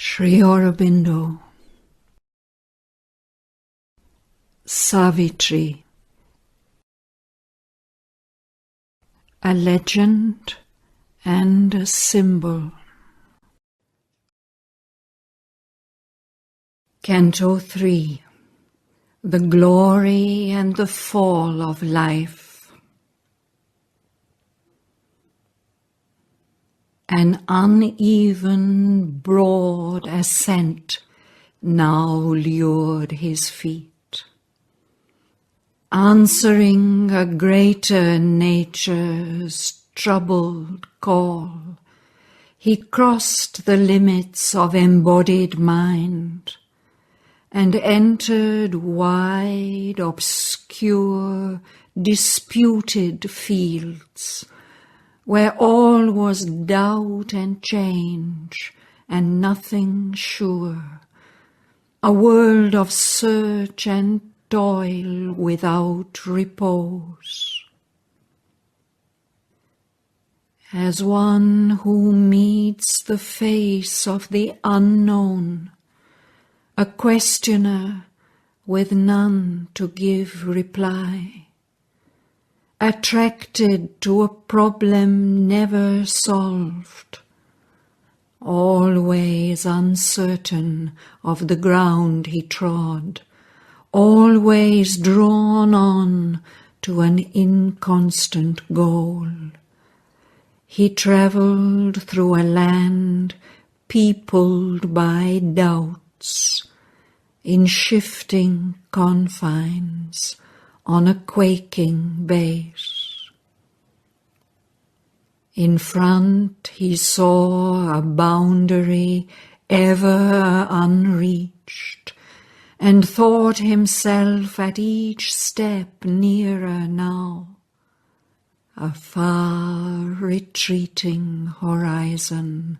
Sri Aurobindo. Savitri. A legend and a symbol. Canto 3. The glory and the fall of life. An uneven, broad ascent now lured his feet. Answering a greater nature's troubled call, he crossed the limits of embodied mind and entered wide, obscure, disputed fields, where all was doubt and change and nothing sure, a world of search and toil without repose. As one who meets the face of the unknown, a questioner with none to give reply, attracted to a problem never solved, always uncertain of the ground he trod, always drawn on to an inconstant goal. He travelled through a land peopled by doubts, in shifting confines, on a quaking base. In front he saw a boundary ever unreached, and thought himself at each step nearer now, a far retreating horizon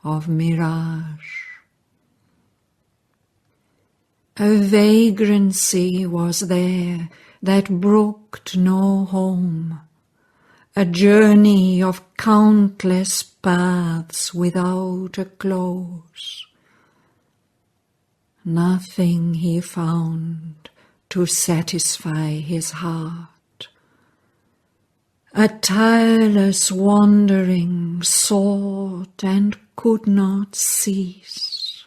of mirage. A vagrancy was there that brooked no home, a journey of countless paths without a close. Nothing he found to satisfy his heart. A tireless wandering sought and could not cease.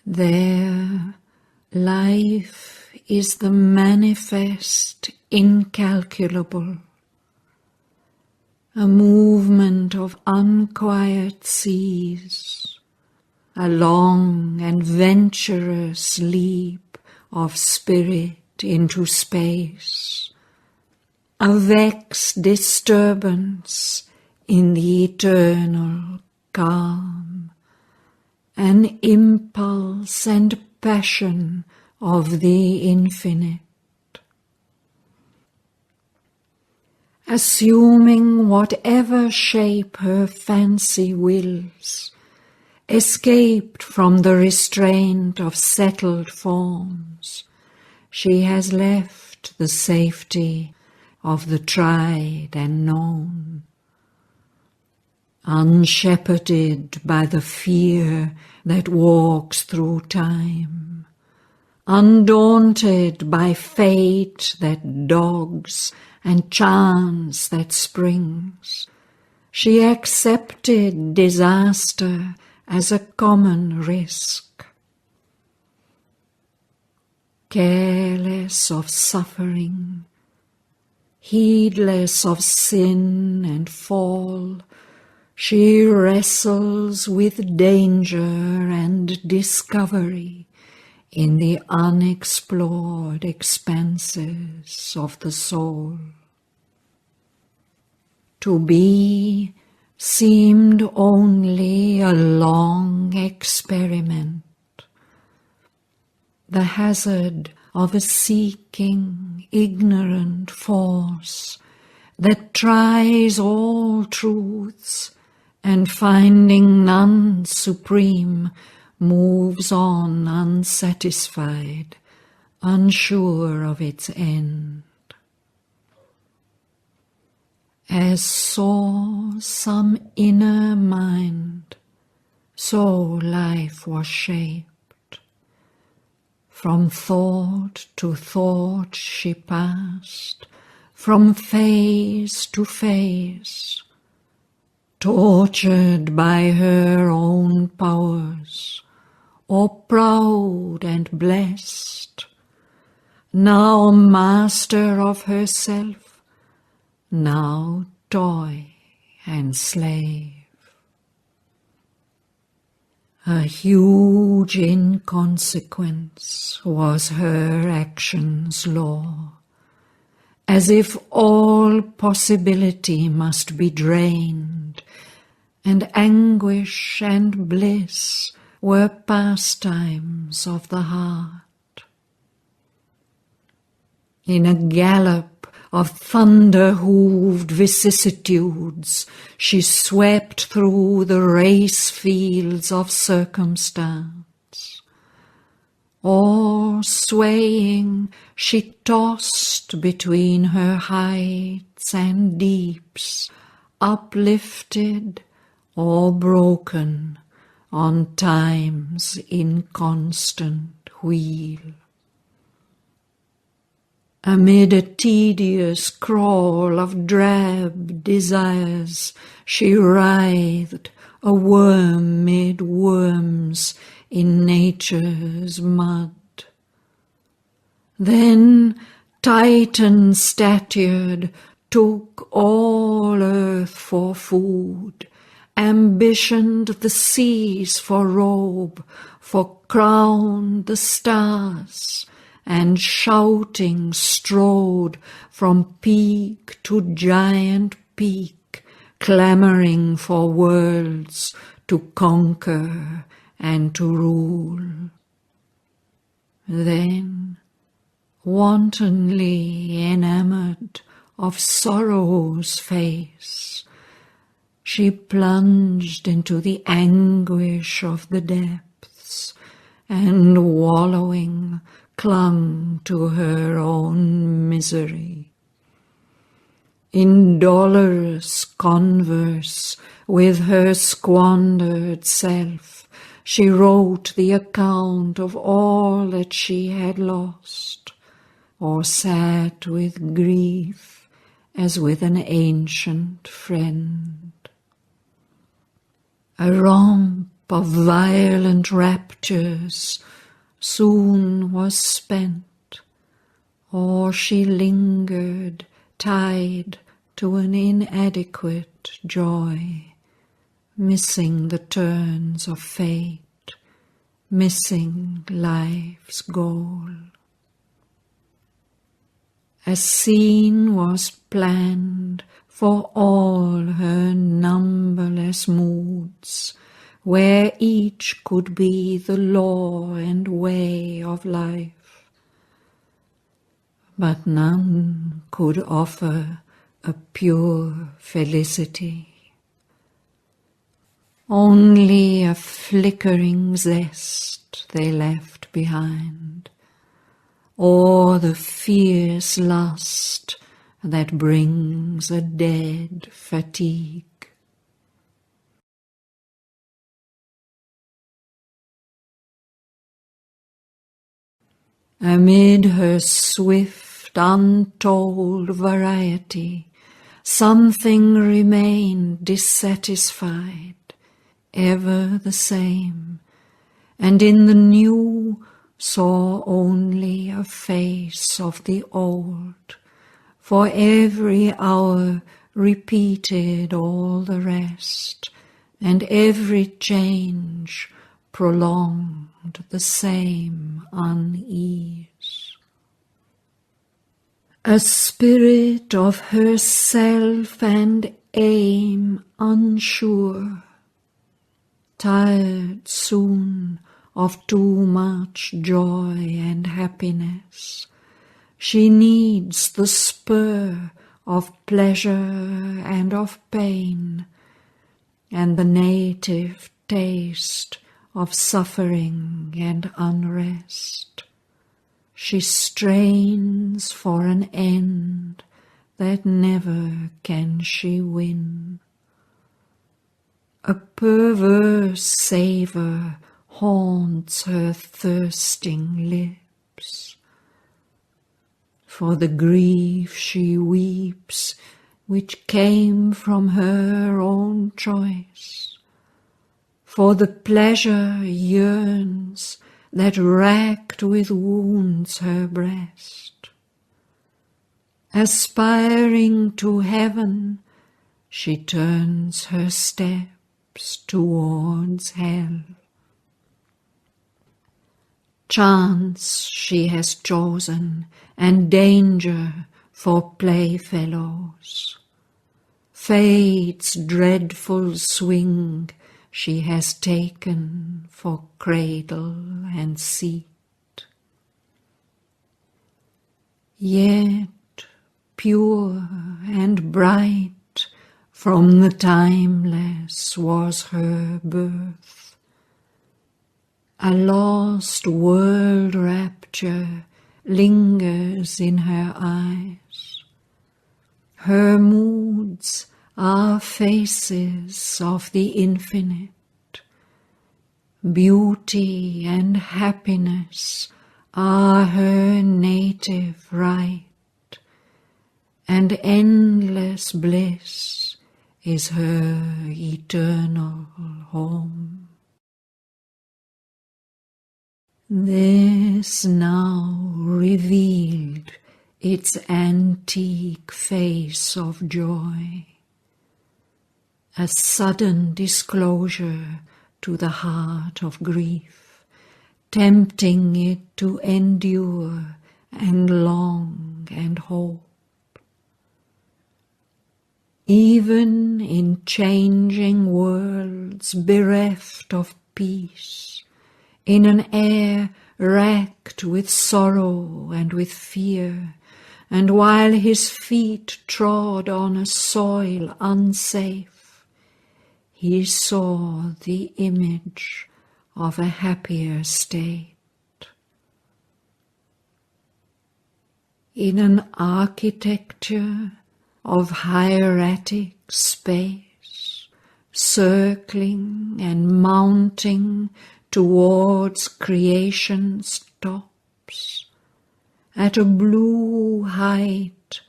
There, life is the manifest incalculable, a movement of unquiet seas, a long and venturous leap of spirit into space, a vexed disturbance in the eternal calm, an impulse and passion of the infinite. Assuming whatever shape her fancy wills, escaped from the restraint of settled forms, she has left the safety of the tried and known. Unshepherded by the fear that walks through time, undaunted by fate that dogs and chance that springs, she accepted disaster as a common risk. Careless of suffering, heedless of sin and fall, she wrestles with danger and discovery in the unexplored expanses of the soul. To be seemed only a long experiment, the hazard of a seeking, ignorant force that tries all truths and, finding none supreme, moves on unsatisfied, unsure of its end. As saw some inner mind So life was shaped. From thought to thought she passed, from phase to phase, tortured by her own powers, or proud and blessed, now master of herself, now toy and slave. A huge inconsequence was her action's law, as if all possibility must be drained, and anguish and bliss were pastimes of the heart. In a gallop of thunder-hooved vicissitudes, she swept through the race fields of circumstance. Or, swaying, she tossed between her heights and deeps, uplifted or broken on time's inconstant wheel. Amid a tedious crawl of drab desires, she writhed, a worm mid worms in nature's mud. Then, Titan-statured, took all earth for food, ambitioned the seas for robe, for crown the stars, and shouting strode from peak to giant peak, clamouring for worlds to conquer and to rule. Then, wantonly enamoured of sorrow's face, she plunged into the anguish of the depths, and wallowing, clung to her own misery. In dolorous converse with her squandered self, she wrote the account of all that she had lost, or sat with grief as with an ancient friend. A romp of violent raptures soon was spent, or she lingered tied to an inadequate joy, missing the turns of fate, missing life's goal. A scene was planned for all her numberless moods, where each could be the law and way of life. But none could offer a pure felicity. Only a flickering zest they left behind, or the fierce lust that brings a dead fatigue. Amid her swift, untold variety, something remained dissatisfied, ever the same, and in the new saw only a face of the old, for every hour repeated all the rest, and every change prolonged the same unease. A spirit of herself and aim unsure, tired soon of too much joy and happiness, she needs the spur of pleasure and of pain, and the native taste of suffering and unrest. She strains for an end that never can she win. A perverse savour haunts her thirsting lips, for the grief she weeps which came from her own choice, for the pleasure yearns that racked with wounds her breast. Aspiring to heaven, she turns her steps towards hell. Chance she has chosen, and danger for playfellows. Fate's dreadful swing she has taken for cradle and seat. Yet pure and bright from the timeless was her birth. A lost world rapture lingers in her eyes. Her moods are faces of the infinite. Beauty and happiness are her native right, and endless bliss is her eternal home. This now revealed its antique face of joy, a sudden disclosure to the heart of grief, tempting it to endure and long and hope. Even in changing worlds bereft of peace, in an air racked with sorrow and with fear, and while his feet trod on a soil unsafe, he saw the image of a happier state. In an architecture of hieratic space, circling and mounting towards creation's tops, at a blue height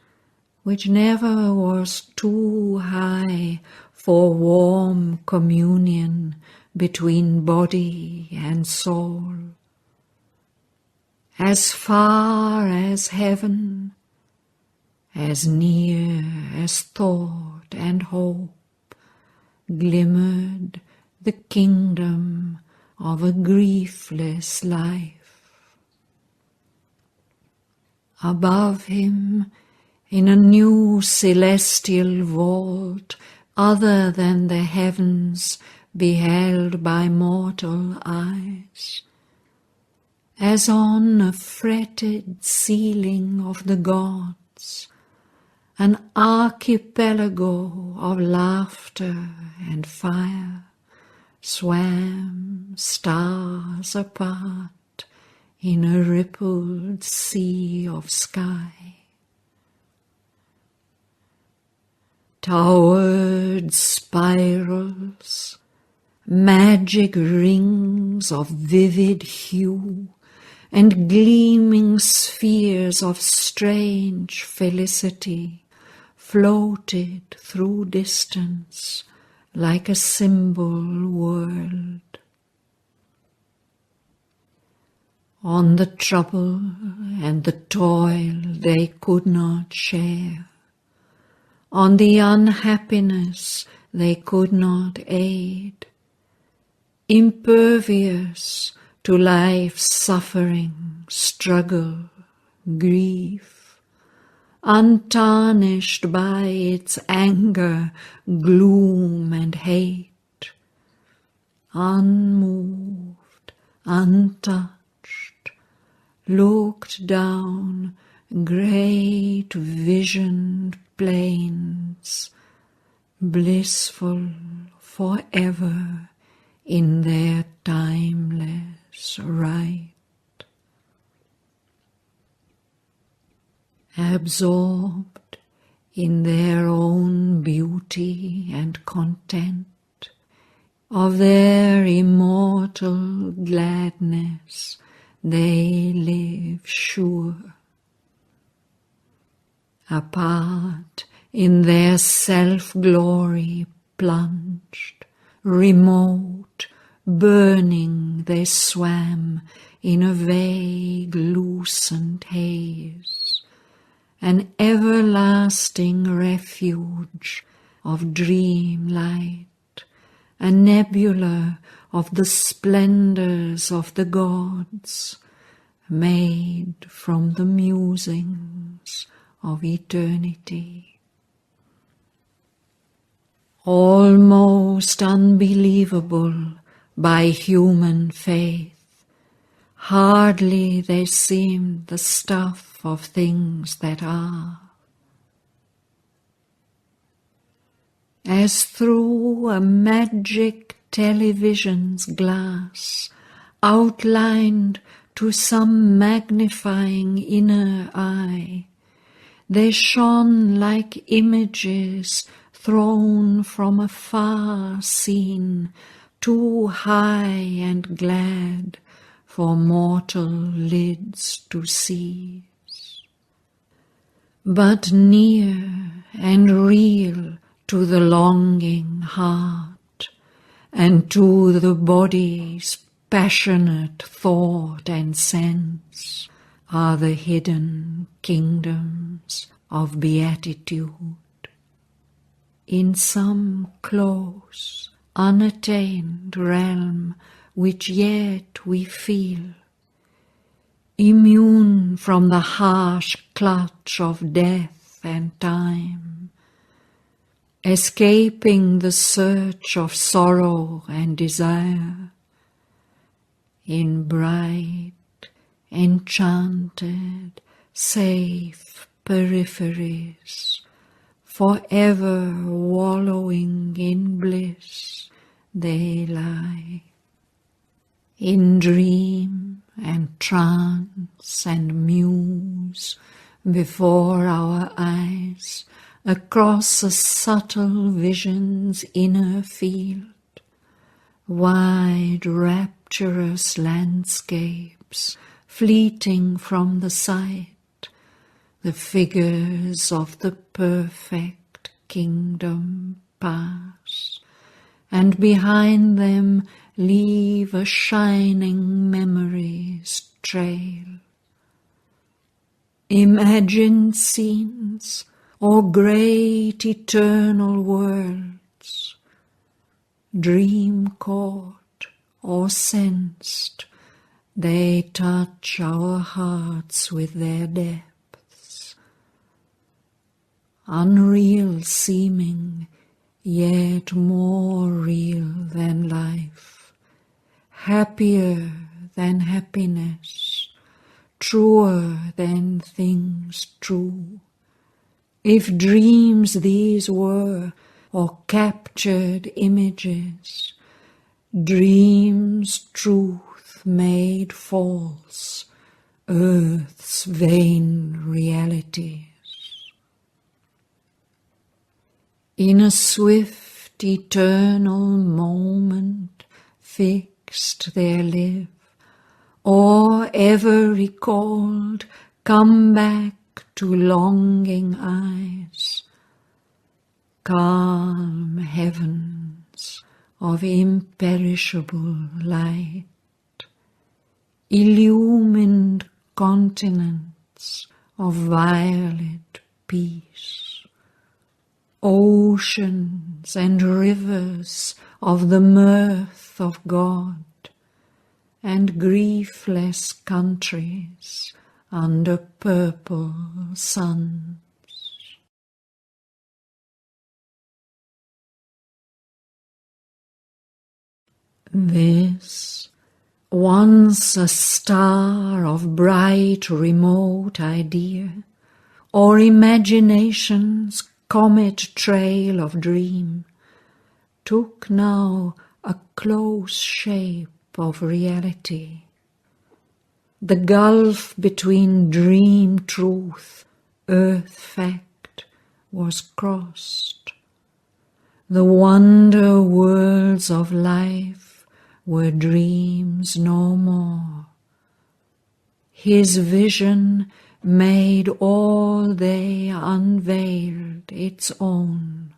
which never was too high for warm communion between body and soul. As far as heaven, as near as thought and hope, glimmered the kingdom of a griefless life. Above him, in a new celestial vault, other than the heavens beheld by mortal eyes, as on a fretted ceiling of the gods, an archipelago of laughter and fire swam stars apart in a rippled sea of sky. Towered spirals, magic rings of vivid hue, and gleaming spheres of strange felicity floated through distance like a symbol world. On the trouble and the toil they could not share, on the unhappiness they could not aid, impervious to life's suffering, struggle, grief, untarnished by its anger, gloom, and hate, unmoved, untouched, looked down great visioned plains, blissful forever in their timeless right. Absorbed in their own beauty and content, of their immortal gladness they live sure. Apart in their self-glory plunged, remote, burning they swam in a vague lucent haze, an everlasting refuge of dream light, a nebula of the splendors of the gods, made from the musings of eternity. Almost unbelievable by human faith, hardly they seem the stuff of things that are. As through a magic television's glass, outlined to some magnifying inner eye, they shone like images thrown from a far scene, too high and glad for mortal lids to seize. But near and real to the longing heart, and to the body's passionate thought and sense, are the hidden kingdoms of beatitude. In some close, unattained realm which yet we feel, immune from the harsh clutch of death and time, escaping the search of sorrow and desire, in bright, enchanted, safe peripheries, forever wallowing in bliss they lie. In dream and trance and muse before our eyes, across a subtle vision's inner field, wide rapturous landscapes fleeting from the sight, the figures of the perfect kingdom pass, and behind them leave a shining memory's trail. Imagined scenes or great eternal worlds, dream caught or sensed, they touch our hearts with their depths. Unreal seeming, yet more real than life, happier than happiness, truer than things true. If dreams these were, or captured images, dreams truth made false, earth's vain realities. In a swift eternal moment fixed there live, or ever recalled come back to longing eyes, calm heavens of imperishable light, illumined continents of violet peace, oceans and rivers of the mirth of God, and griefless countries under purple suns. This, once a star of bright remote idea, or imagination's comet trail of dream, took now a close shape of reality. The gulf between dream truth, earth fact, was crossed. The wonder worlds of life were dreams no more. His vision made all they unveiled its own.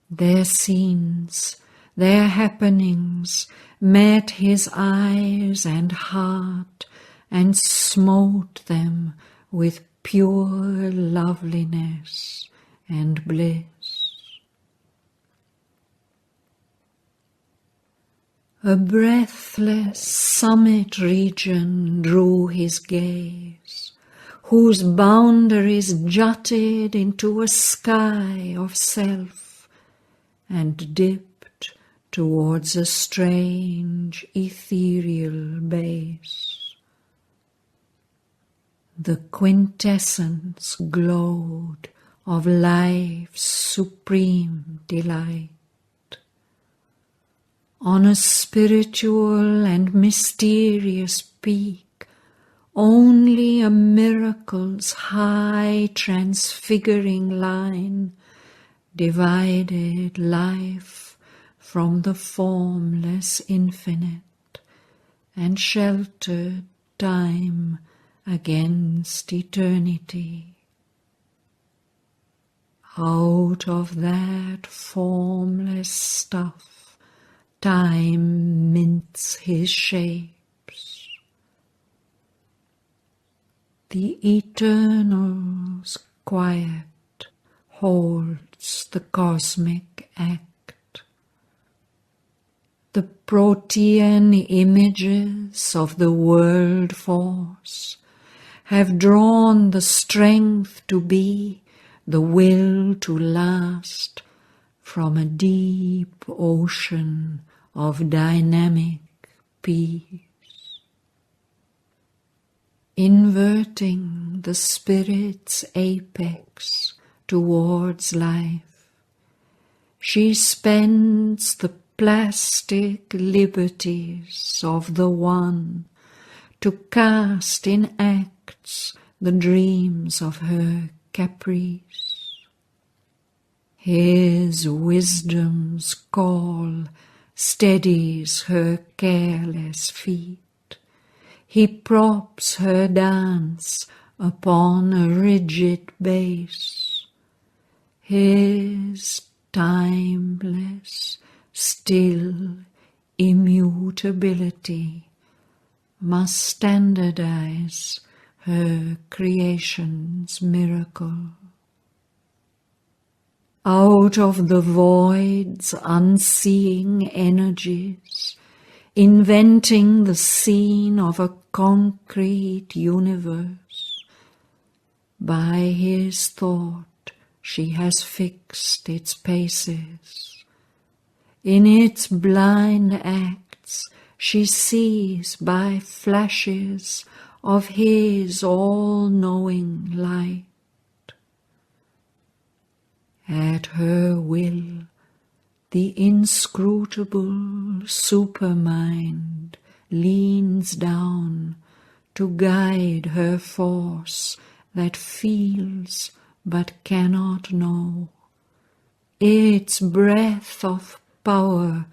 Their scenes, their happenings met his eyes and heart and smote them with pure loveliness and bliss. A breathless summit region drew his gaze, whose boundaries jutted into a sky of self and dipped towards a strange ethereal base. The quintessence glowed of life's supreme delight. On a spiritual and mysterious peak, only a miracle's high transfiguring line divided life from the formless infinite and sheltered time against eternity. Out of that formless stuff, time mints his shapes. The eternal's quiet holds the cosmic act. The protean images of the world force have drawn the strength to be, the will to last, from a deep ocean of dynamic peace. Inverting the spirit's apex towards life, she spends the plastic liberties of the one to cast in acts the dreams of her caprice. His wisdom's call steadies her careless feet. He props her dance upon a rigid base. His timeless, still immutability must standardize her creation's miracle. Out of the void's unseeing energies, inventing the scene of a concrete universe, by his thought she has fixed its paces. In its blind acts she sees by flashes of his all-knowing light. At her will, the inscrutable supermind leans down to guide her force that feels but cannot know. Its breath of power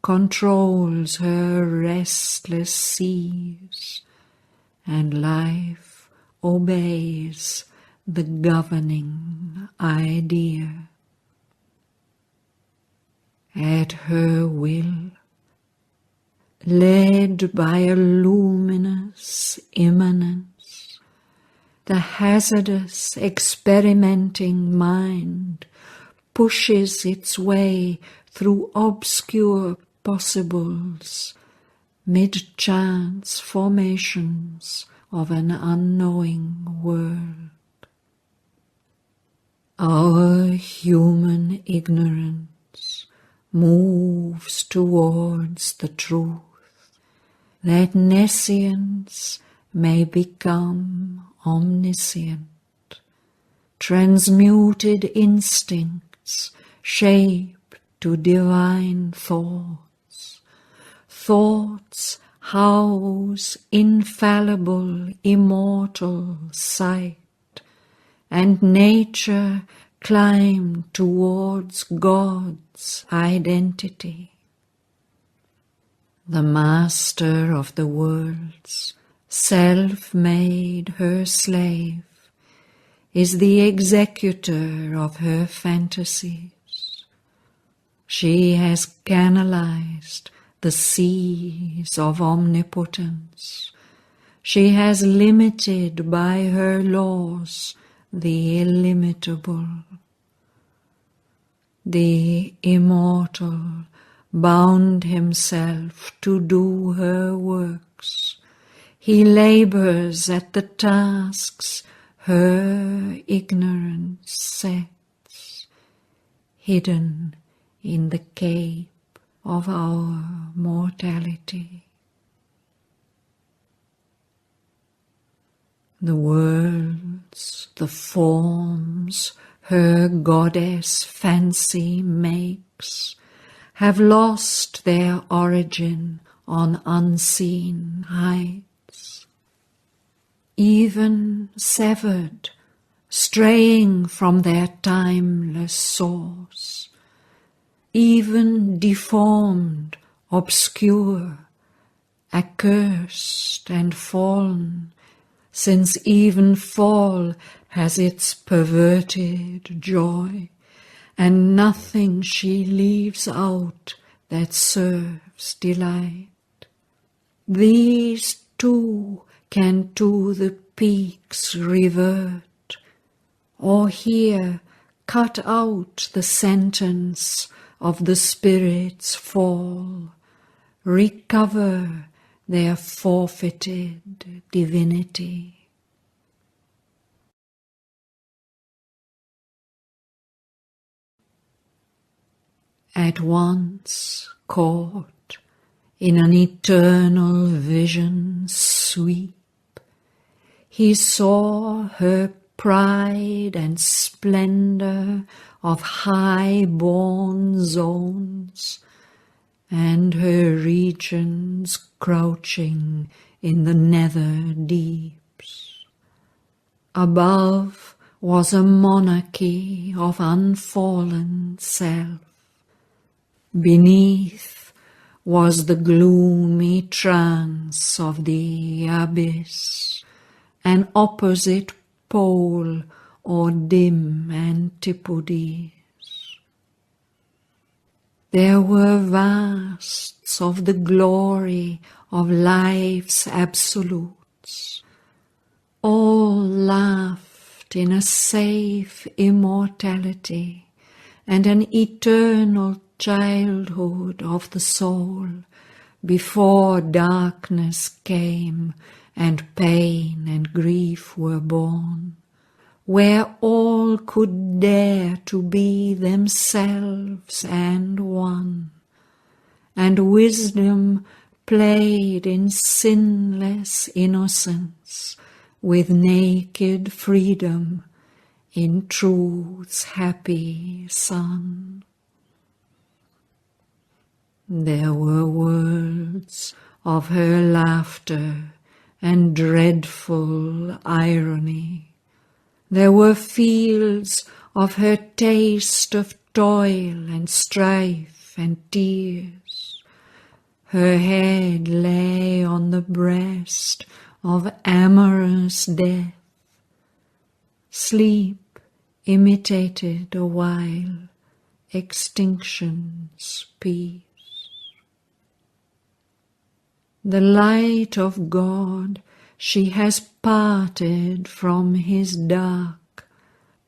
controls her restless seas, and life obeys the governing idea. At her will, led by a luminous immanence, the hazardous experimenting mind pushes its way through obscure possibles, mid-chance formations of an unknowing world. Our human ignorance moves towards the truth, that nescience may become omniscient. Transmuted instincts shape to divine thoughts. Thoughts house infallible, immortal sight, and nature climb towards God's identity. The master of the worlds, self-made her slave, is the executor of her fantasies. She has canalized the seas of omnipotence. She has limited by her laws the illimitable. The immortal bound himself to do her works. He labors at the tasks her ignorance sets, hidden in the cape of our mortality. The worlds, the forms her goddess fancy makes, have lost their origin on unseen heights. Even severed, straying from their timeless source, even deformed, obscure, accursed and fallen, since even fall has its perverted joy, and nothing she leaves out that serves delight. These too can to the peaks revert, or here cut out the sentence of the spirit's fall, recover their forfeited divinity. At once caught in an eternal vision sweep, he saw her pride and splendor of high-born zones, and her regions crouching in the nether deeps. Above was a monarchy of unfallen self. Beneath was the gloomy trance of the abyss, an opposite pole or dim antipodes. There were vasts of the glory of life's absolutes. All laughed in a safe immortality and an eternal childhood of the soul before darkness came and pain and grief were born, where all could dare to be themselves and one, and wisdom played in sinless innocence with naked freedom in truth's happy sun. There were worlds of her laughter and dreadful irony. There were fields of her taste of toil and strife and tears. Her head lay on the breast of amorous death. Sleep imitated a while extinction's peace. The light of God she has parted from his dark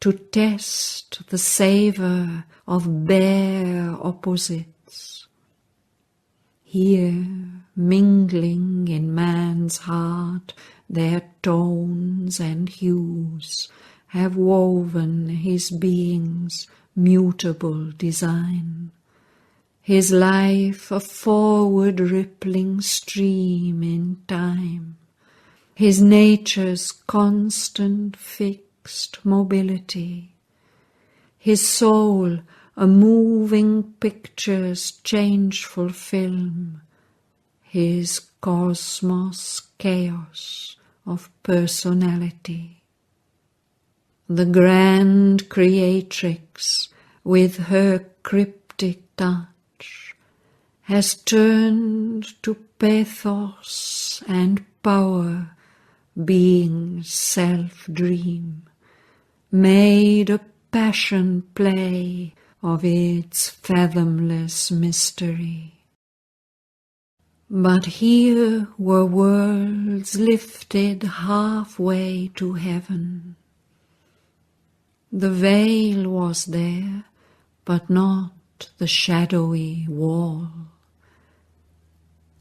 to test the savour of bare opposites. Here, mingling in man's heart their tones and hues, have woven his being's mutable design. His life a forward rippling stream in time, his nature's constant fixed mobility, his soul a moving picture's changeful film, his cosmos chaos of personality. The grand creatrix, with her cryptic touch, has turned to pathos and power being's self-dream, made a passion play of its fathomless mystery. But here were worlds lifted halfway to heaven. The veil was there, but not the shadowy wall.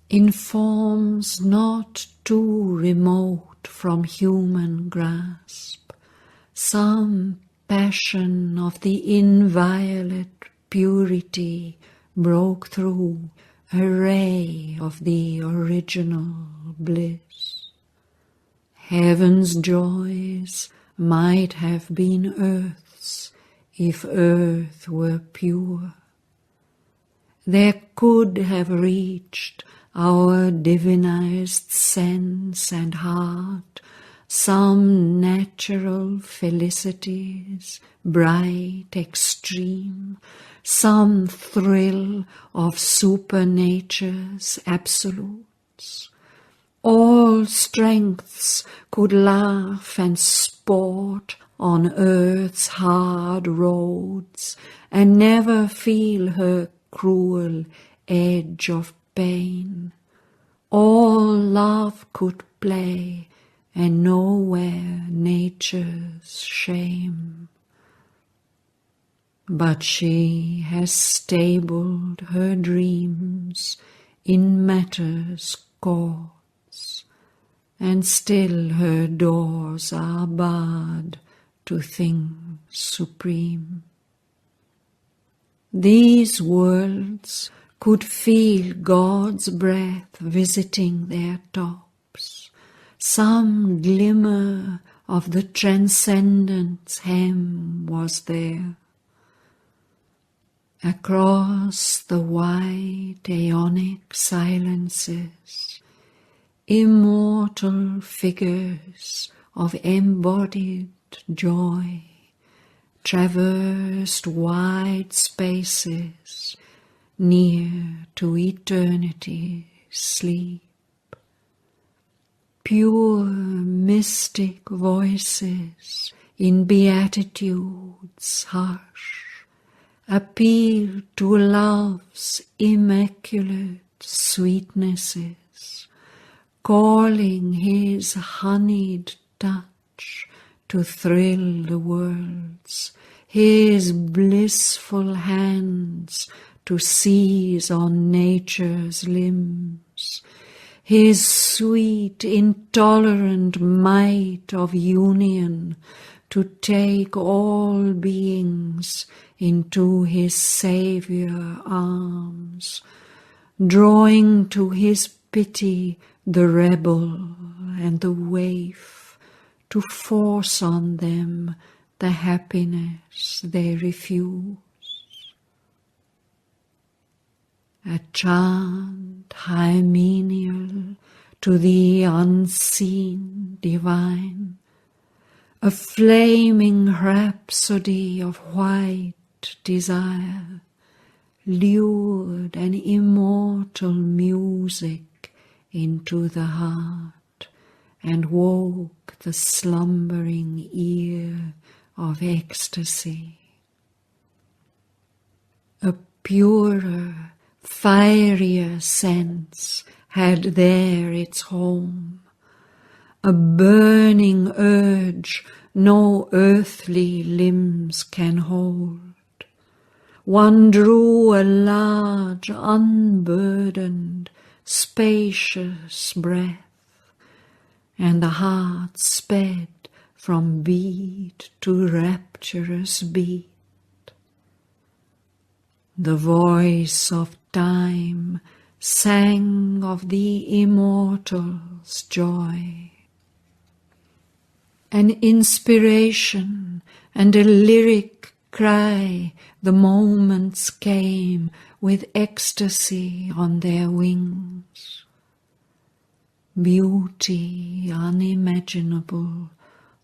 In forms not too remote from human grasp, some passion of the inviolate purity broke through a ray of the original bliss. Heaven's joys might have been earth's if earth were pure. There could have reached our divinized sense and heart some natural felicities, bright, extreme, some thrill of supernature's absolutes. All strengths could laugh and sport on earth's hard roads and never feel her cruel edge of pain. All love could play and nowhere nature's shame. But she has stabled her dreams in matter's courts, and still her doors are barred to things supreme. These worlds could feel God's breath visiting their tops. Some glimmer of the transcendent's hem was there. Across the wide aeonic silences, immortal figures of embodied joy traversed wide spaces near to eternity's sleep. Pure mystic voices in beatitude's hush appeal to love's immaculate sweetnesses, calling his honeyed touch to thrill the worlds, his blissful hands to seize on nature's limbs, his sweet intolerant might of union to take all beings into his Saviour arms, drawing to his pity the rebel and the waif, to force on them the happiness they refuse. A chant hymeneal to the unseen divine, a flaming rhapsody of white desire, lured an immortal music into the heart, and woke the slumbering ear of ecstasy. A purer, fierier sense had there its home, a burning urge no earthly limbs can hold. One drew a large, unburdened, spacious breath, and the heart sped from beat to rapturous beat. The voice of time sang of the immortal's joy. An inspiration and a lyric cry the moments came with ecstasy on their wings. Beauty unimaginable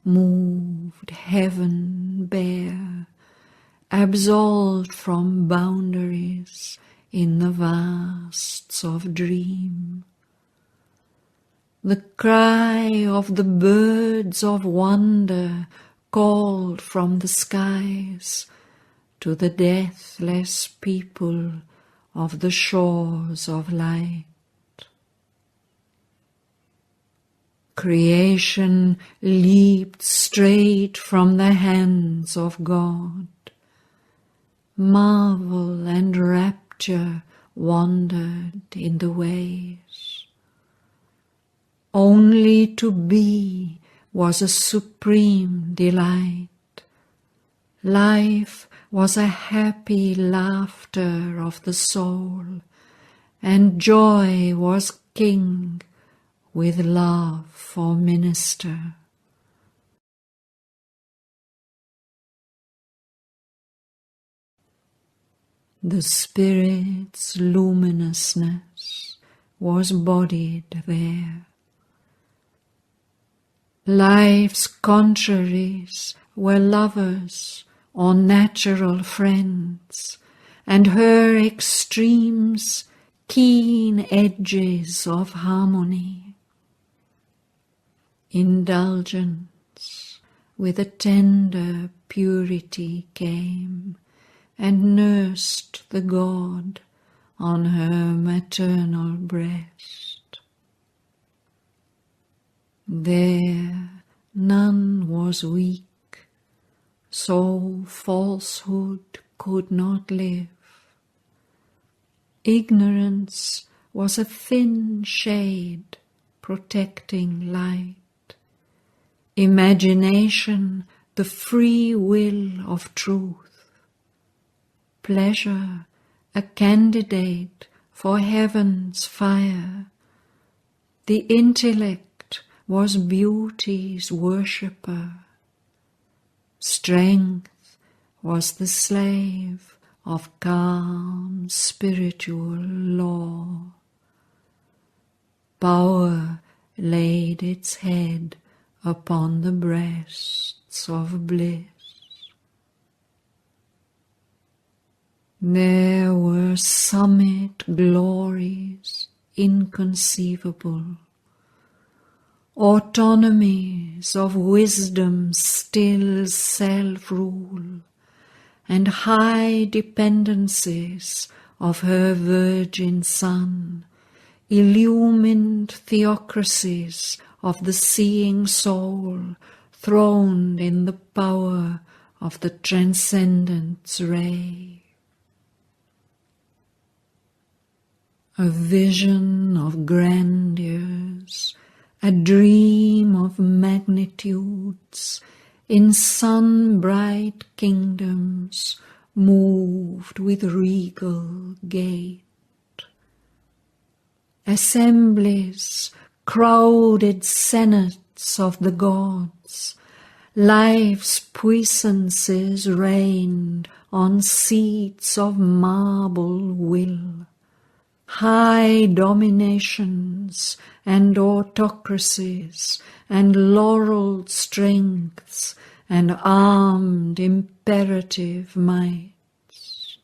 moved heaven bare, absolved from boundaries in the vasts of dream. The cry of the birds of wonder called from the skies to the deathless people of the shores of light. Creation leaped straight from the hands of God. Marvel and rapture wandered in the ways. Only to be was a supreme delight. Life was a happy laughter of the soul, and joy was king with love for minister. The Spirit's luminousness was bodied there. Life's contraries were lovers or natural friends, and her extremes keen edges of harmony. Indulgence with a tender purity came and nursed the God on her maternal breast. There none was weak, so falsehood could not live. Ignorance was a thin shade protecting light. Imagination the free will of truth. Pleasure a candidate for heaven's fire. The intellect was beauty's worshipper. Strength was the slave of calm spiritual law. Power laid its head upon the breasts of bliss. There were summit glories inconceivable, autonomies of wisdom's still self-rule, and high dependencies of her virgin Son, illumined theocracies of the seeing soul, throned in the power of the Transcendent's ray. A vision of grandeurs, a dream of magnitudes, in sun-bright kingdoms moved with regal gait. Assemblies, crowded senates of the gods, life's puissances reigned on seats of marble will. High dominations and autocracies and laureled strengths and armed imperative mights.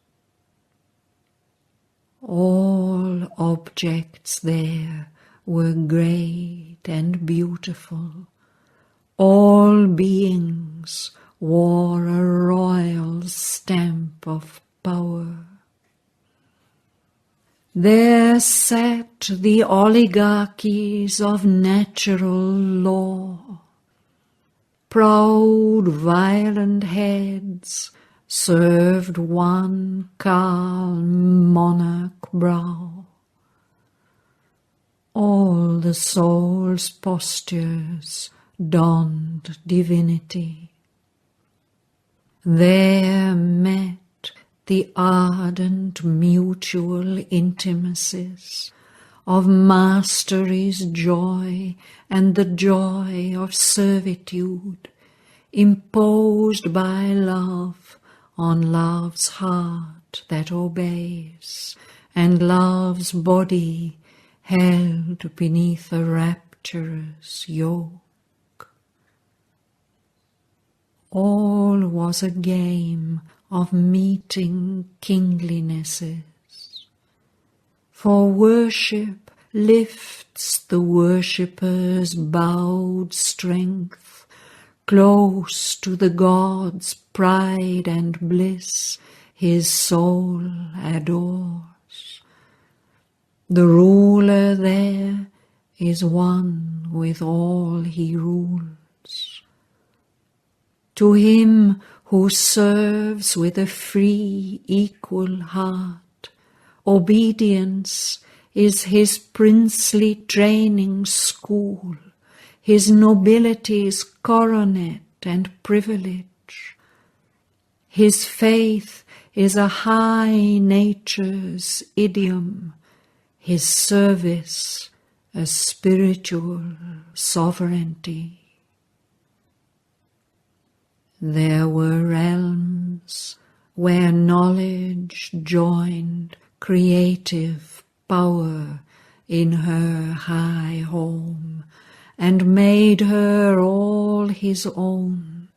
All objects there were great and beautiful. All beings wore a royal stamp of power. There sat the oligarchies of natural law. Proud, violent heads served one calm monarch brow. All the soul's postures donned divinity. There met the ardent mutual intimacies of mastery's joy and the joy of servitude, imposed by love on love's heart that obeys, and love's body held beneath a rapturous yoke. All was a game of meeting kinglinesses. For worship lifts the worshipper's bowed strength, close to the God's pride and bliss his soul adores. The ruler there is one with all he rules. To him who serves with a free, equal heart, obedience is his princely training school, his nobility's coronet and privilege. His faith is a high nature's idiom, his service a spiritual sovereignty. There were realms where knowledge joined creative power in her high home and made her all his own.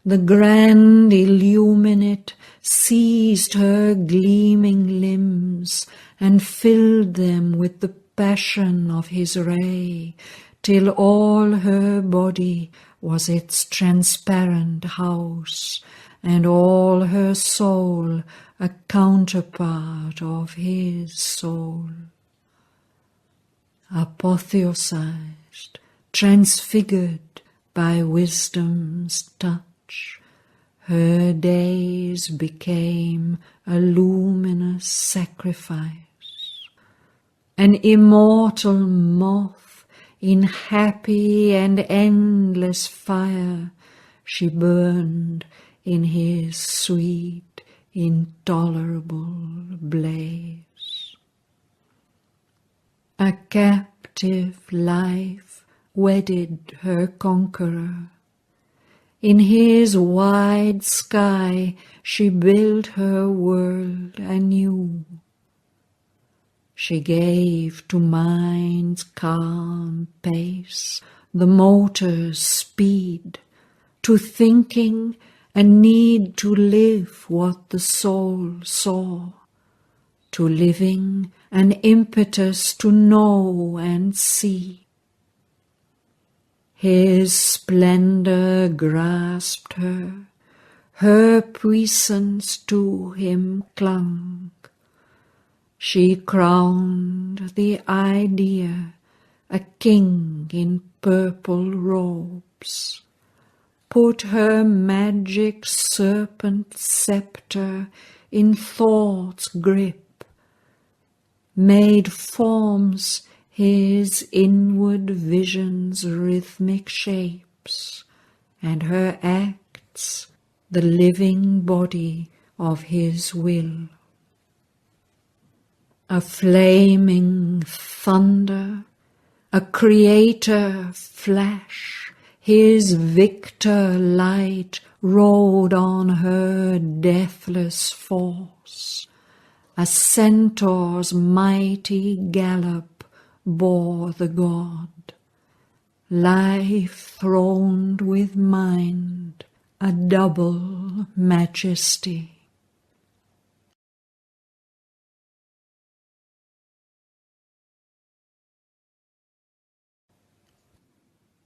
The grand illuminate seized her gleaming limbs and filled them with the passion of his ray, till all her body was its transparent house, and all her soul a counterpart of his soul. Apotheosized, transfigured by wisdom's touch, her days became a luminous sacrifice. An immortal moth in happy and endless fire, she burned in his sweet, intolerable blaze. A captive life wedded her conqueror. In his wide sky she built her world anew. She gave to mind's calm pace the motor's speed, to thinking a need to live what the soul saw, to living an impetus to know and see. His splendor grasped her puissance to him clung. She crowned the idea a king in purple robes, put her magic serpent scepter in thought's grip, made forms his inward vision's rhythmic shapes, and her acts the living body of his will. A flaming thunder, a creator flash, his victor light rode on her deathless force. A centaur's mighty gallop bore the god, life throned with mind, a double majesty.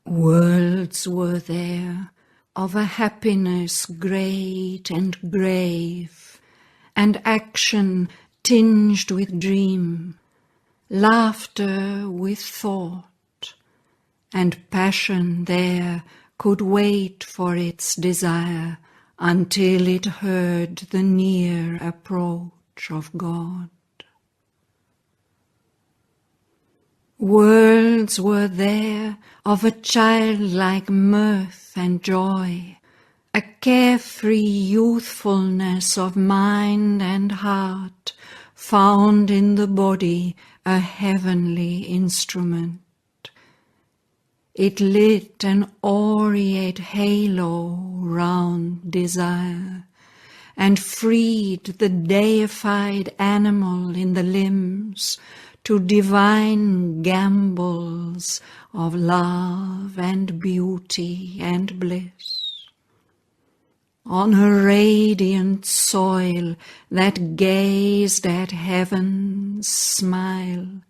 Worlds were there of a happiness great and grave, and action tinged with dream, laughter with thought, and passion there could wait for its desire until it heard the near approach of God. Worlds were there of a childlike mirth and joy, a carefree youthfulness of mind and heart, found in the body a heavenly instrument. It lit an aureate halo round desire, and freed the deified animal in the limbs to divine gambols of love and beauty and bliss. on a radiant soil that gazed at heaven's smile.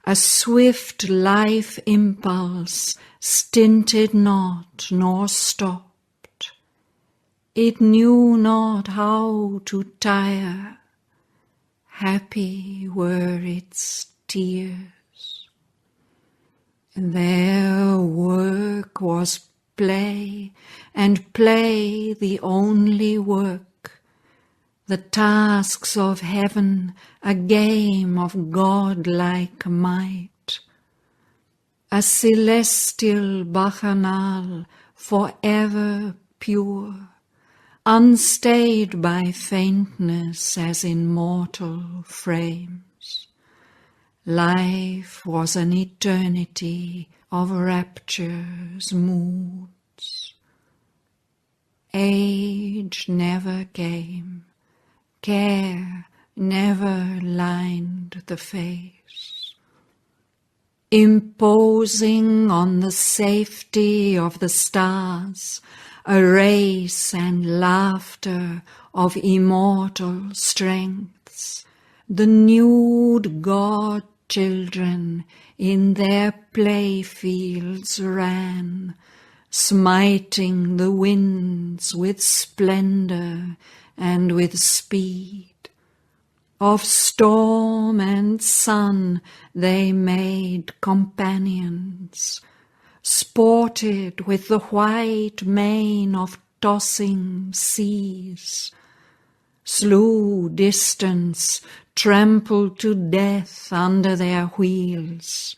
A swift life impulse stinted not nor stopped. It knew not how to tire. Happy were its tears. Their work was play, and play the only work. The tasks of heaven a game of godlike might. A celestial bacchanal forever pure, unstayed by faintness as in mortal frames. Life was an eternity of rapture's moods. Age never came, care never lined the face. Imposing on the safety of the stars, a race and laughter of immortal strengths, the nude god children in their playfields ran, smiting the winds with splendor and with speed. Of storm and sun they made companions, sported with the white mane of tossing seas, slew distance, trampled to death under their wheels,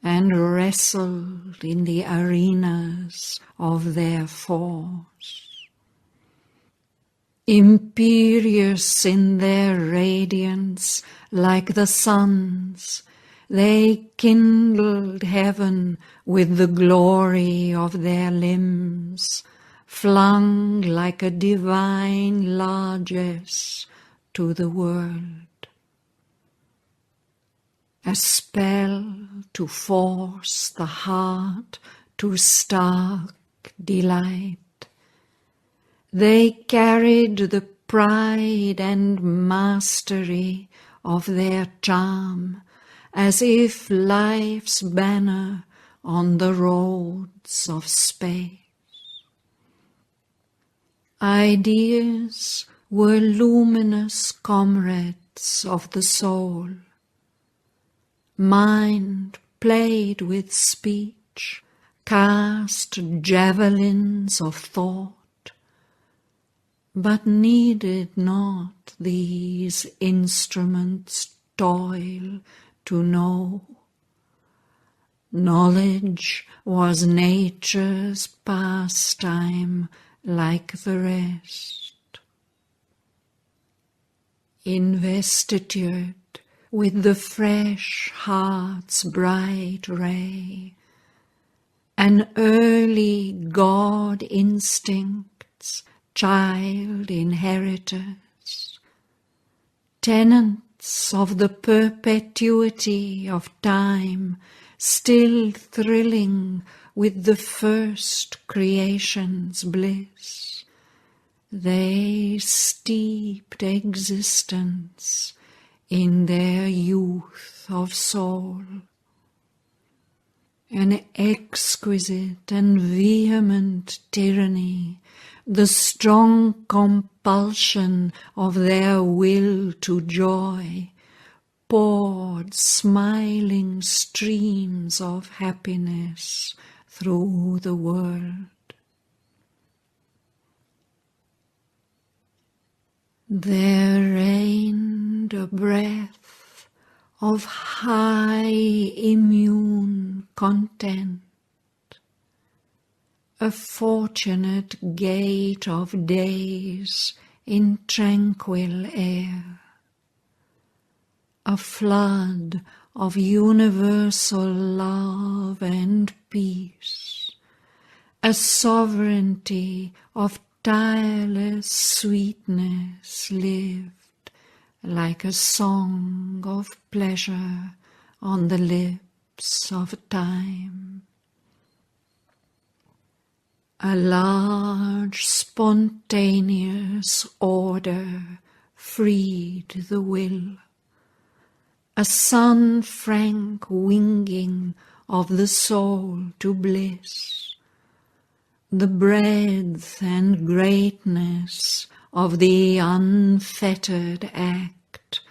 and wrestled in the arenas of their force. Imperious in their radiance, like the suns, they kindled heaven with the glory of their limbs, flung like a divine largesse to the world. A spell to force the heart to stark delight. They carried the pride and mastery of their charm, as if life's banner on the roads of space. Ideas were luminous comrades of the soul. Mind played with speech, cast javelins of thought, but needed not these instruments toil to know. Knowledge was nature's pastime like the rest. Investitured with the fresh heart's bright ray, an early God instinct's child inheritors, tenants of the perpetuity of time, still thrilling with the first creation's bliss, they steeped existence in their youth of soul. An exquisite and vehement tyranny, the strong compulsion of their will to joy, poured smiling streams of happiness through the world. There reigned a breath of high immune content, a fortunate gate of days in tranquil air, a flood of universal love and peace, a sovereignty of tireless sweetness lived like a song of pleasure on the lips of time. A large spontaneous order freed the will, a sun-frank winging of the soul to bliss, the breadth and greatness of the unfettered act,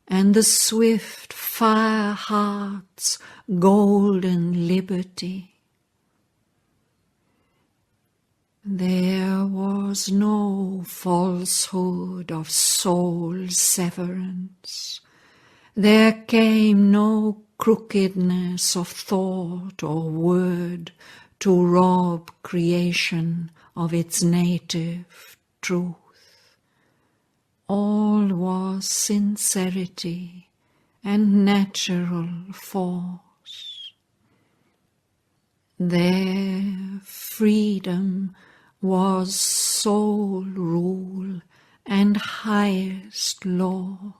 and the swift fire heart's golden liberty. There was no falsehood of soul severance. There came no crookedness of thought or word to rob creation of its native truth. All was sincerity and natural force. There freedom was sole rule and highest law.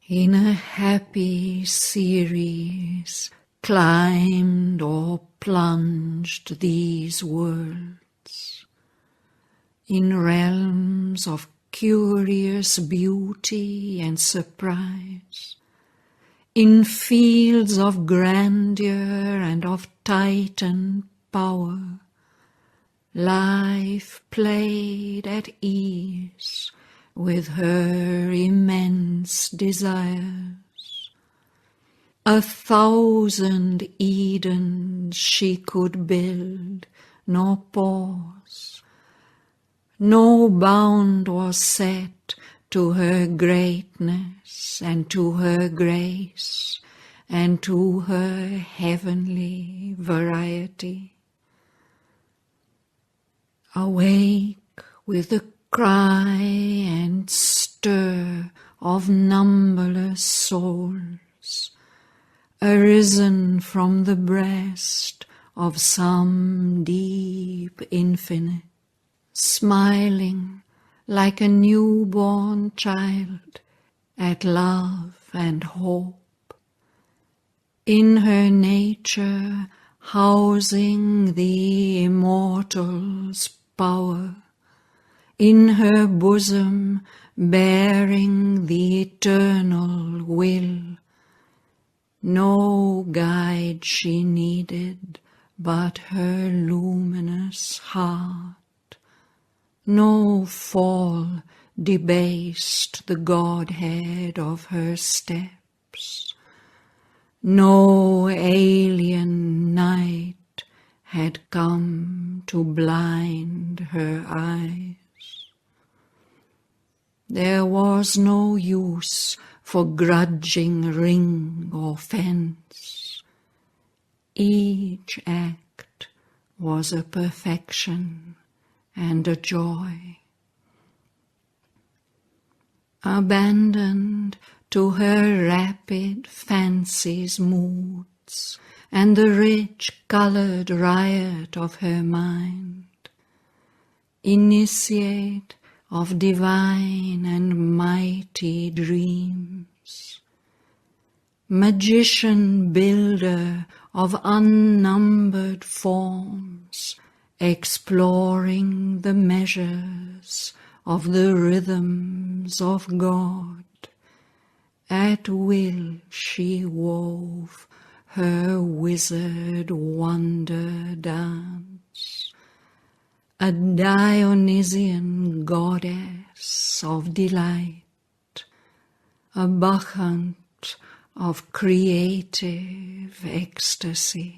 In a happy series climbed or plunged these worlds, in realms of curious beauty and surprise, in fields of grandeur and of Titan power. Life played at ease with her immense desires. 1,000 Edens she could build, nor pause. No bound was set to her greatness and to her grace and to her heavenly variety. Awake with the cry and stir of numberless souls, arisen from the breast of some deep infinite, smiling like a newborn child at love and hope, in her nature housing the immortal's power, in her bosom bearing the eternal will. No guide she needed but her luminous heart. No fall debased the Godhead of her steps. No alien night had come to blind her eyes. There was no use for grudging ring or fence. Each act was a perfection and a joy. Abandoned to her rapid fancy's moods and the rich coloured riot of her mind, initiate of divine and mighty dreams, magician builder of unnumbered forms, exploring the measures of the rhythms of God, at will she wove her wizard wonder dance, a Dionysian goddess of delight, a bacchant of creative ecstasy.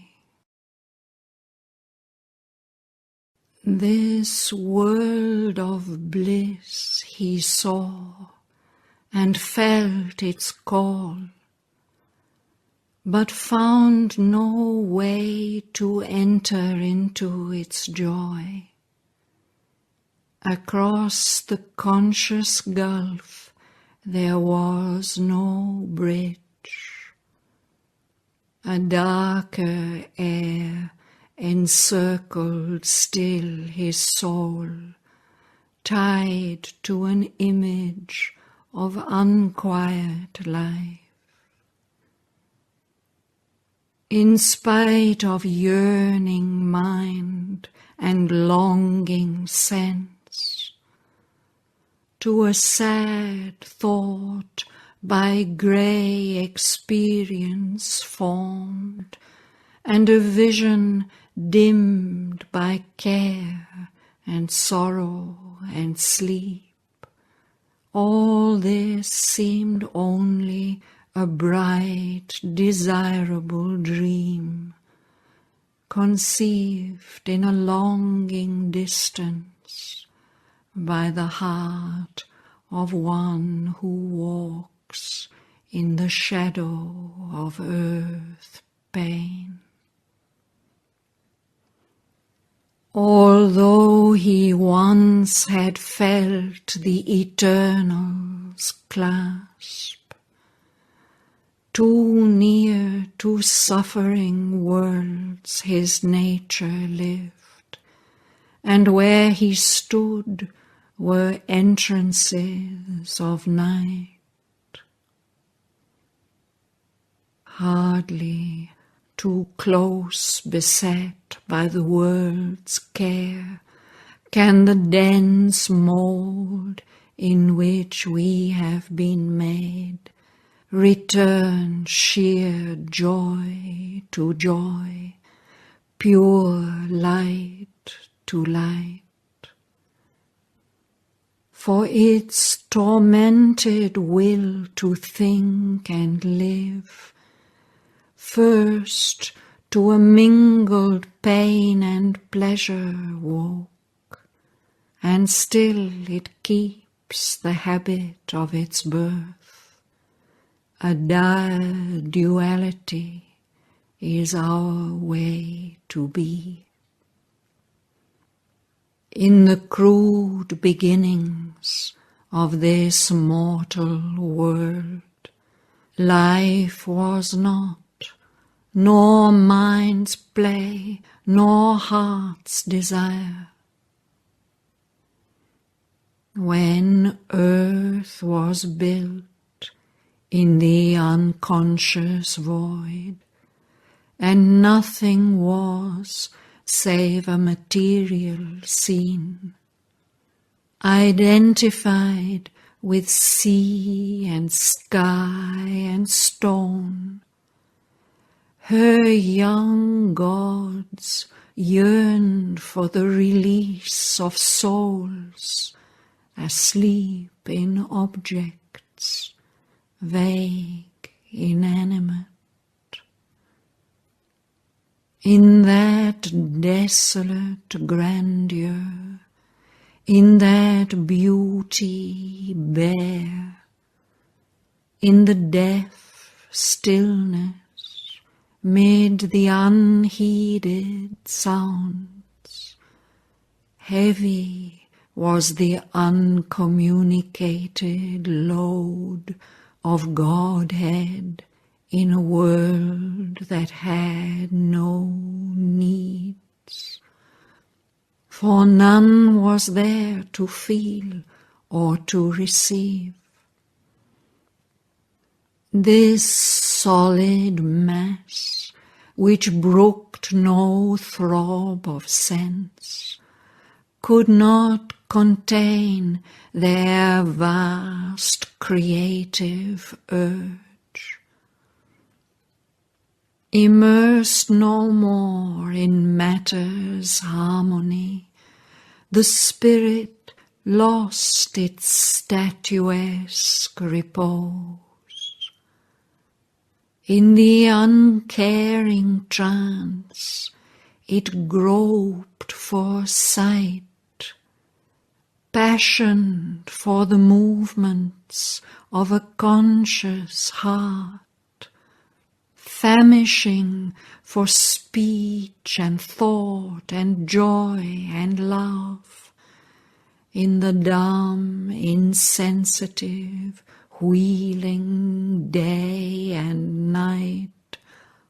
This world of bliss he saw and felt its call, but found no way to enter into its joy. Across the conscious gulf there was no bridge. A darker air encircled still his soul, tied to an image of unquiet life. In spite of yearning mind and longing sense, to a sad thought by grey experience formed, and a vision dimmed by care and sorrow and sleep. All this seemed only a bright, desirable dream, conceived in a longing distance by the heart of one who walks in the shadow of earth pain. Although he once had felt the Eternal's clasp, too near to suffering worlds his nature lived, and where he stood were entrances of night. Hardly too close beset by the world's care can the dense mould in which we have been made return sheer joy to joy, pure light to light. For its tormented will to think and live, first to a mingled pain and pleasure woke, and still it keeps the habit of its birth. A dire duality is our way to be. In the crude beginnings of this mortal world, life was not, nor mind's play, nor heart's desire. When earth was built in the unconscious void, and nothing was save a material scene, identified with sea and sky and stone, her young gods yearned for the release of souls asleep in objects, vague, inanimate. In that desolate grandeur, in that beauty bare, in the deaf stillness, mid the unheeded sounds, heavy was the uncommunicated load of Godhead in a world that had no needs. For none was there to feel or to receive. This solid mass, which brooked no throb of sense, could not contain their vast creative urge. Immersed no more in matter's harmony, the spirit lost its statuesque repose. In the uncaring trance, it groped for sight, passioned for the movements of a conscious heart, famishing for speech and thought and joy and love, in the dumb, insensitive, wheeling day and night,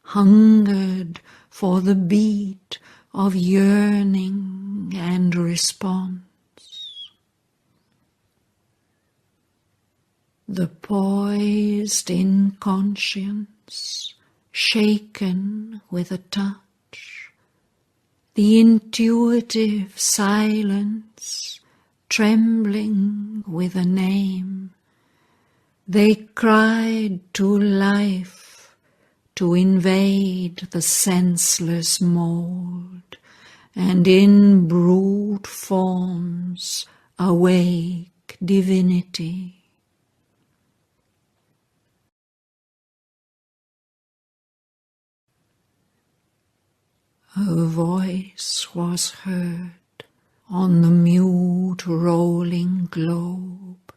hungered for the beat of yearning and response. The poised inconscience shaken with a touch, the intuitive silence trembling with a name. They cried to life to invade the senseless mould, and in brute forms awake divinity. Her voice was heard on the mute rolling globe.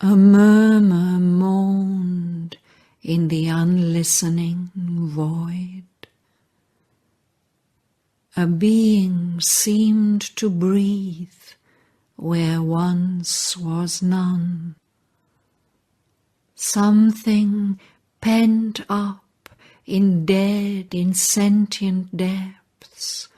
A murmur moaned in the unlistening void. A being seemed to breathe where once was none. Something pent up in dead, insentient depths,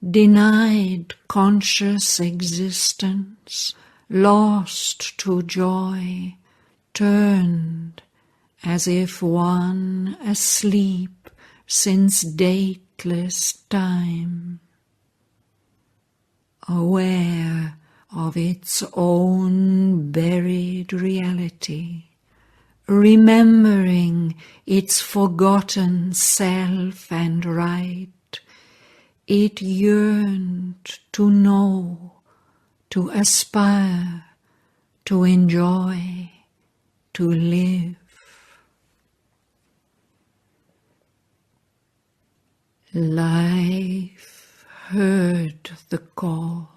denied conscious existence, lost to joy, turned as if one asleep since dateless time, aware of its own buried reality, remembering its forgotten self and right. It yearned to know, to aspire, to enjoy, to live. Life heard the call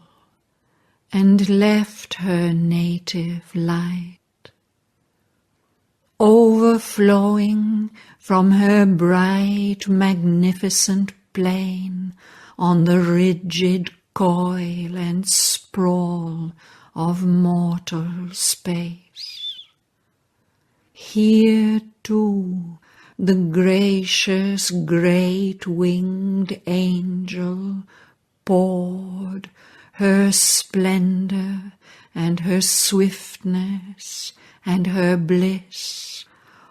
and left her native light, overflowing from her bright, magnificent plain on the rigid coil and sprawl of mortal space. Here too the gracious great-winged angel poured her splendor and her swiftness and her bliss,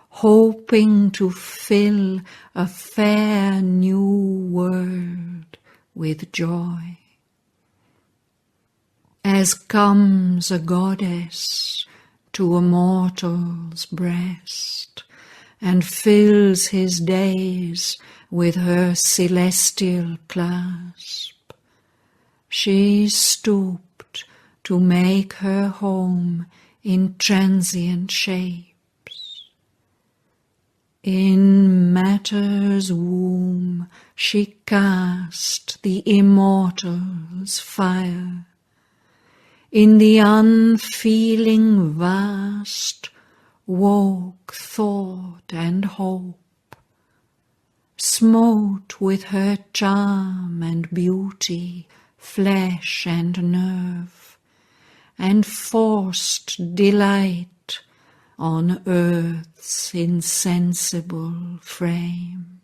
hoping to fill a fair new world with joy. As comes a goddess to a mortal's breast, and fills his days with her celestial clasp, she stooped to make her home in transient shapes. In matter's womb she cast the immortal's fire. In the unfeeling vast woke thought and hope, smote with her charm and beauty flesh and nerve, and forced delight on earth's insensible frame.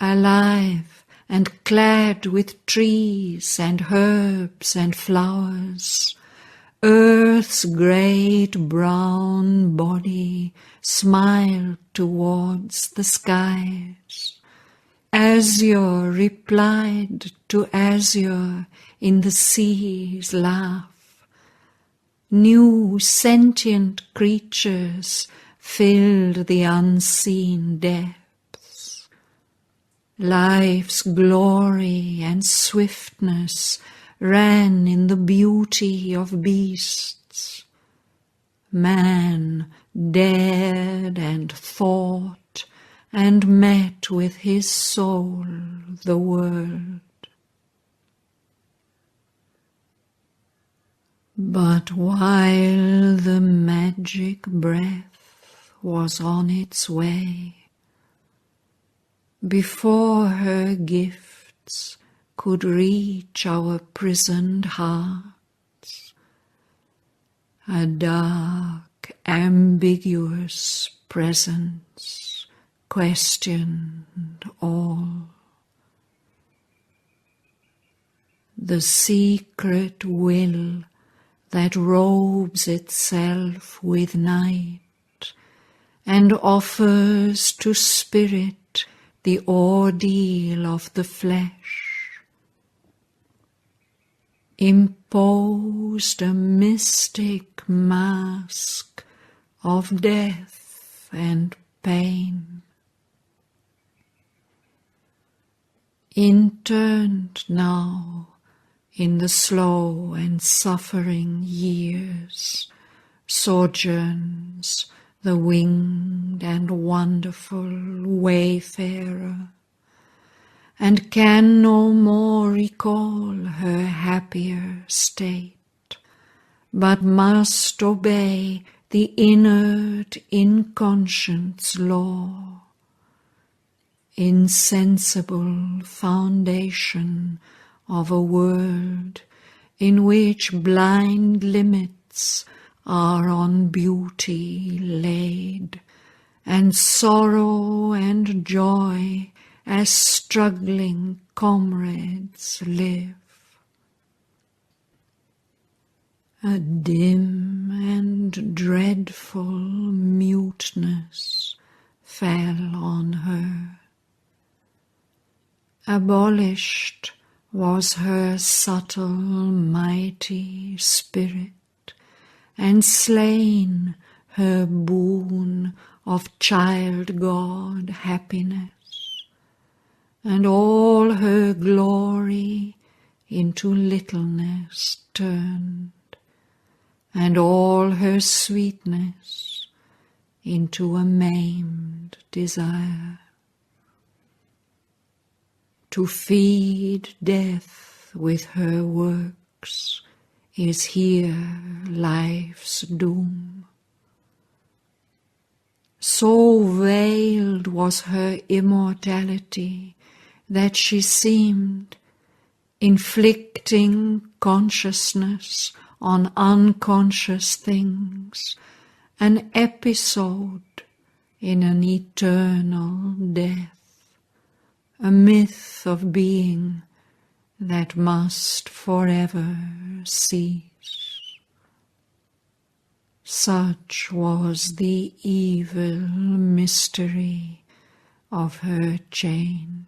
Alive and clad with trees and herbs and flowers, earth's great brown body smiled towards the skies. Azure replied to azure in the sea's laugh. New sentient creatures filled the unseen depths. Life's glory and swiftness ran in the beauty of beasts. Man dared and thought and met with his soul the world. But while the magic breath was on its way, before her gifts could reach our prisoned hearts, a dark, ambiguous presence questioned all. The secret will that robes itself with night and offers to spirit the ordeal of the flesh, imposed a mystic mask of death and pain. Interned now in the slow and suffering years, sojourns the winged and wonderful wayfarer, and can no more recall her happier state, but must obey the inert inconscience law, insensible foundation of a world in which blind limits are on beauty laid, and sorrow and joy as struggling comrades live. A dim and dreadful muteness fell on her. Abolished was her subtle, mighty spirit, and slain her boon of child-god happiness, and all her glory into littleness turned, and all her sweetness into a maimed desire. To feed death with her works is here life's doom. So veiled was her immortality that she seemed inflicting consciousness on unconscious things, an episode in an eternal death, a myth of being that must forever cease. Such was the evil mystery of her change.